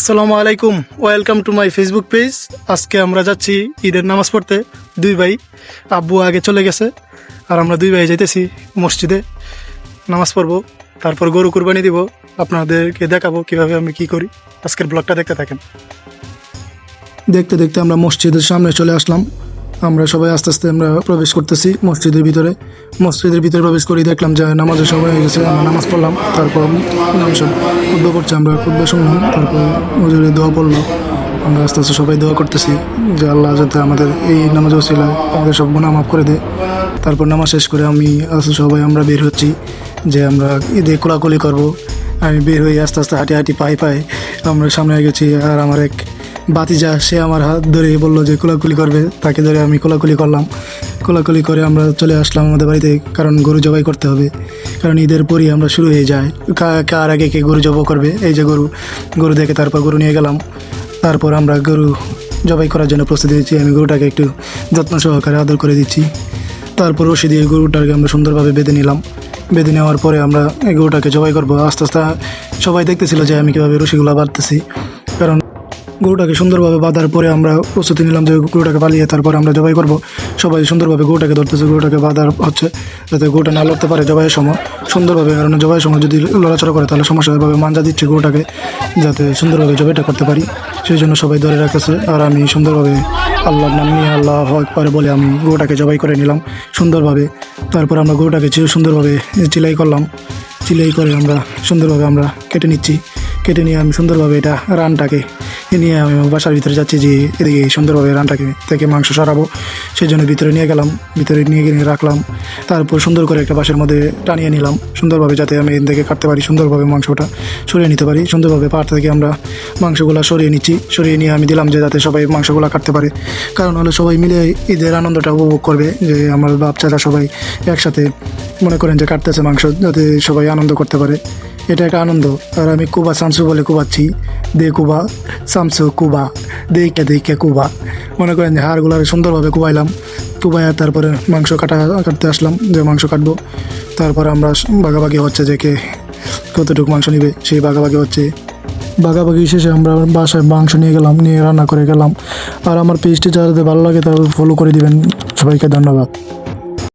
আসসালামু আলাইকুম, welcome to my Facebook page. আজকে আমরা যাচ্ছি ঈদের নামাজ পড়তে। দুই ভাই, আব্বু আগে চলে গেছে আর আমরা দুই ভাই যাইতেছি মসজিদে নামাজ পড়বো, তারপর গরু কুরবানি দিব। আপনাদেরকে দেখাবো কিভাবে আমি কি করি। আজকের ব্লগটা দেখতে থাকেন। দেখতে দেখতে আমরা মসজিদের সামনে চলে আসলাম। আমরা সবাই আস্তে আস্তে আমরা প্রবেশ করতেছি মসজিদের ভিতরে। মসজিদের ভিতরে প্রবেশ করেই দেখলাম যে নামাজের সময় হয়ে গেছে। আমরা নামাজ পড়লাম, তারপর সব খুতবা করছে, আমরা খুতবা শুনলাম, তারপর হুজুরে দোয়া পড়লো। আমরা আস্তে আস্তে সবাই দোয়া করতেছি যে আল্লাহ যাতে আমাদের এই নামাজ ওসিলায় আমাদের সব গুনাহ মাফ করে দেয়। তারপর নামাজ শেষ করে আমি সবাই আমরা বের হচ্ছি যে আমরা ঈদে কোলাকুলি করবো। আমি বের হয়ে আস্তে আস্তে হাঁটি হাঁটি পায়ে আমরা সামনে গেছি। আর আমার এক বাতিজা, সে আমার হাত ধরে বললো যে কোলাকুলি করবে, তাকে ধরে আমি কোলাকুলি করলাম। কোলাকুলি করে আমরা চলে আসলাম আমাদের বাড়িতে, কারণ গরু জবাই করতে হবে, কারণ ঈদের পরই আমরা শুরু হয়ে যায় কার আগে কে গরু জবাই করবে। এই যে গরু দেখে তারপর গরু নিয়ে গেলাম। তারপর আমরা গরু জবাই করার জন্য প্রস্তুতি দিচ্ছি। আমি গরুটাকে একটু যত্ন সহকারে আদর করে দিচ্ছি। তারপর রশি দিয়ে গরুটাকে আমরা সুন্দরভাবে বেঁধে নিলাম। বেঁধে নেওয়ার পরে আমরা এই গরুটাকে জবাই করবো। আস্তে আস্তে সবাই দেখতেছিল যে আমি কীভাবে রশিগুলো বাঁধতেছি, কারণ গরুটাকে সুন্দরভাবে বাঁধার পরে আমরা প্রস্তুতি নিলাম যে গরুটাকে পালিয়ে তারপর আমরা জবাই করব। সবাই সুন্দরভাবে গরুটাকে ধরতেছে, গরুটাকে বাঁধার হচ্ছে যাতে গরুটা না লড়তে পারে জবাইয়ের সময় সুন্দরভাবে, কারণ জবাইয়ের সময় যদি লড়াচড়া করে তাহলে সমস্যা হবে। মাঞ্জা দিচ্ছে গরুটাকে যাতে সুন্দরভাবে জবাইটা করতে পারি, সেই জন্য সবাই ধরে রাখতেছে। আর আমি সুন্দরভাবে আল্লাহর নাম নিয়ে আল্লাহ আকবার বলে আমি গরুটাকে জবাই করে নিলাম সুন্দরভাবে। তারপর আমরা গরুটাকে সুন্দরভাবে চিলাই করলাম। চিলাই করে আমরা সুন্দরভাবে আমরা কেটে নিয়ে আমি সুন্দরভাবে এটা রানটাকে নিয়ে আমি বাসার ভিতরে যাচ্ছি যে এদিকে সুন্দরভাবে রানটাকে থেকে মাংস সরাবো। সেই জন্য ভিতরে নিয়ে গেলাম, ভিতরে নিয়ে গিয়ে রাখলাম। তারপর সুন্দর করে একটা বাঁশের মধ্যে টানিয়ে নিলাম সুন্দরভাবে, যাতে আমি এদিন থেকে কাটতে পারি, সুন্দরভাবে মাংসটা সরিয়ে নিতে পারি। সুন্দরভাবে পাহাড় থেকে আমরা মাংসগুলো সরিয়ে নিয়ে আমি দিলাম যে যাতে সবাই মাংসগুলো কাটতে পারে, কারণ হলে সবাই মিলে ঈদের আনন্দটা উপভোগ করবে। যে আমার বাচ্চারা সবাই একসাথে মনে করেন যে কাটতেছে মাংস, যাতে সবাই আনন্দ করতে পারে, এটা একটা আনন্দ। আর আমি কুবা শামসু বলে কুবাচ্ছি, দে কুবা শামসু কুবা, দেখে কুবা। মনে করেন যে হাড়গুলো সুন্দরভাবে কুবাইয়া তারপরে মাংস কাটতে আসলাম, যে মাংস কাটবো। তারপর আমরা ভাগাভাগি হচ্ছে যে কে কতটুকু মাংস নিবে, সেই ভাগাভাগি শেষে আমরা বাসায় মাংস নিয়ে রান্না করে গেলাম। আর আমার পেজটি যাদের ভালো লাগে তারা ফলো করে দিবেন। সবাইকে ধন্যবাদ।